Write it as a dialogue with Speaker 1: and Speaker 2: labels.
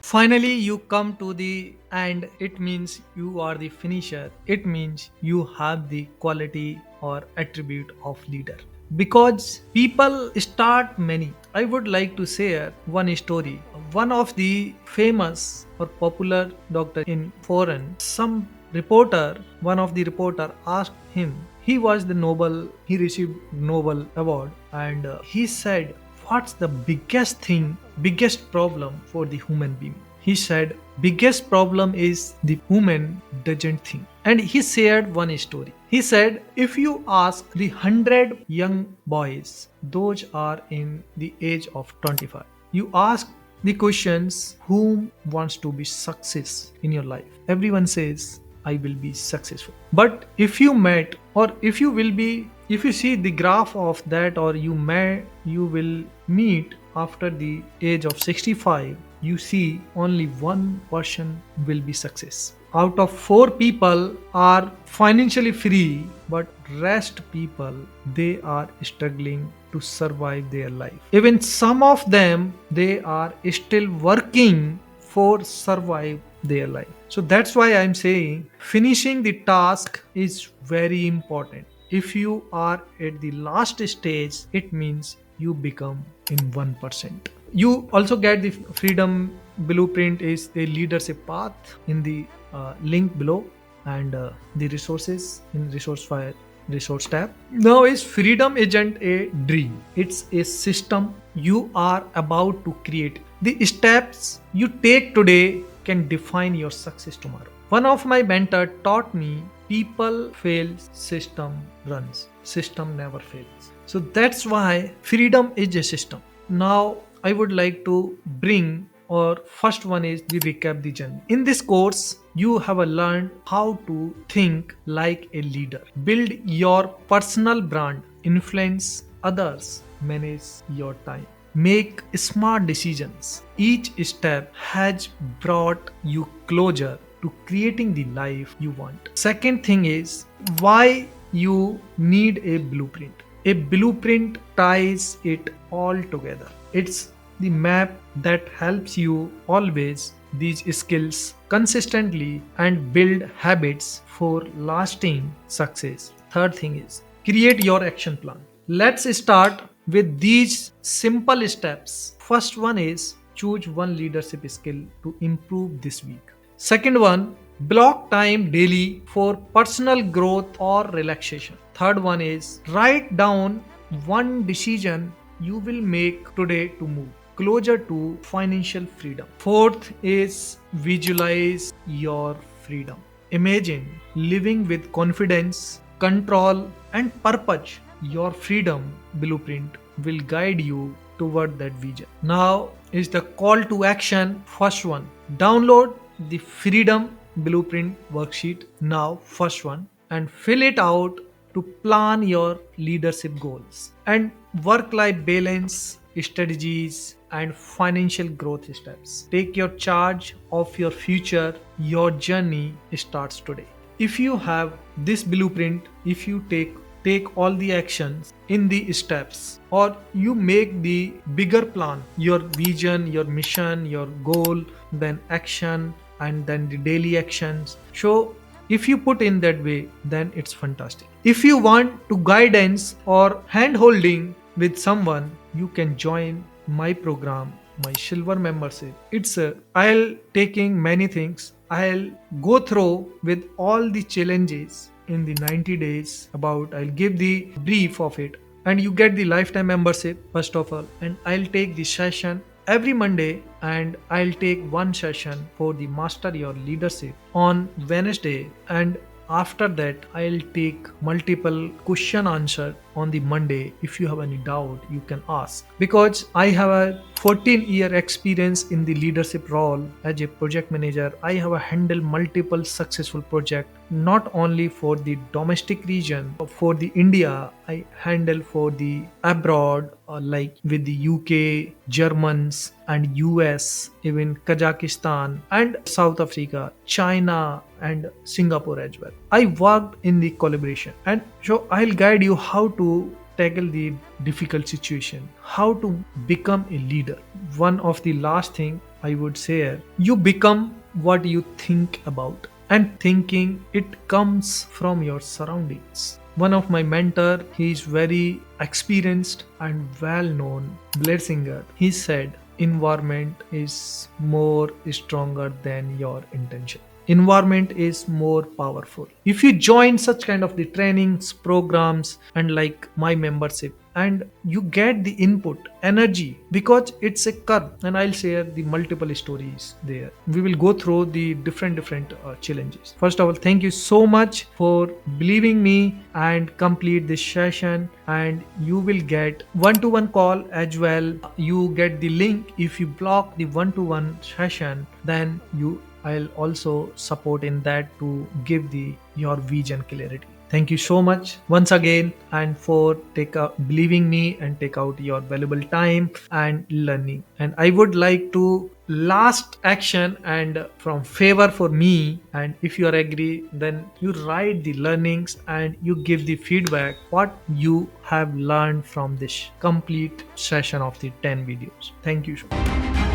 Speaker 1: Finally, you come to the end. It means you are the finisher. It means you have the quality or attribute of leader. Because people start many. I would like to share one story. One of the famous or popular doctor in foreign, some reporter, one of the reporter asked him. He was the Nobel. He received Nobel award, and he said, "What's the biggest thing, biggest problem for the human being?" He said, "Biggest problem is the human doesn't think." And he shared one story. He said, if you ask the 100 young boys, those are in the age of 25, you ask the questions, whom wants to be success in your life? Everyone says, I will be successful. But if you met, or if you will be, if you see the graph of that, or you will meet after the age of 65, you see only one person will be success. Out of four people are financially free, but rest people, they are struggling to survive their life. Even some of them, they are still working for survive their life. So that's why I'm saying finishing the task is very important. If you are at the last stage, it means you become in 1%. You also get the freedom blueprint is the leadership path in the link below, and the resources in resource file resource tab. Now is freedom isn't a dream, it's a system you are about to create. The steps you take today can define your success tomorrow. One of my mentor taught me people fail, system runs. System never fails. So that's why freedom is a system. Now I would like to bring, or first one is the recap the journey. In this course, you have learned how to think like a leader, build your personal brand, influence others, manage your time, make smart decisions. Each step has brought you closer to creating the life you want. Second thing is why you need a blueprint. A blueprint ties it all together. It's the map that helps you always these skills consistently and build habits for lasting success. Third thing is create your action plan. Let's start with these simple steps. First one is choose one leadership skill to improve this week. Second one, block time daily for personal growth or relaxation. Third one is write down one decision you will make today to move closer to financial freedom. Fourth is visualize your freedom. Imagine living with confidence, control, and purpose. Your freedom blueprint will guide you toward that vision. Now is the call to action. First one, download the freedom blueprint worksheet now, first one, and fill it out to plan your leadership goals and work life balance strategies and financial growth steps. Take your charge of your future. Your journey starts today. If you have this blueprint, if you take all the actions in the steps, or you make the bigger plan, your vision, your mission, your goal, then action, and then the daily actions. So if you put in that way, then it's fantastic. If you want to guidance or hand holding with someone, you can join my program, my silver membership. It's I'll taking many things. I'll go through with all the challenges in the 90 days. About I'll give the brief of it, and you get the lifetime membership first of all, and I'll take the session every Monday, and I'll take one session for the master your leadership on Wednesday, and after that I'll take multiple question answer on the Monday. If you have any doubt, you can ask, because I have a 14-year experience in the leadership role as a project manager. I have handled multiple successful projects, not only for the domestic region, but for the India. I handle for the abroad, like with the UK, Germans, and US, even Kazakhstan and South Africa, China, and Singapore as well. I worked in the collaboration, and so I'll guide you how to tackle the difficult situation, how to become a leader. One of the last thing I would say, you become what you think about, and thinking it comes from your surroundings. One of my mentor, he is very experienced and well known blade singer. He said environment is more stronger than your intention. Environment is more powerful. If you join such kind of the trainings programs and like my membership, and you get the input energy, because it's a curve, and I'll share the multiple stories there. We will go through the different challenges. First of all, thank you so much for believing me and complete this session, and you will get one-to-one call as well. You get the link. If you block the one-to-one session, then I'll also support in that to give the your vision clarity. Thank you so much once again, and for believing me and take out your valuable time and learning. And I would like to last action and from favor for me, and if you are agree, then you write the learnings and you give the feedback what you have learned from this complete session of the 10 videos. Thank you so much.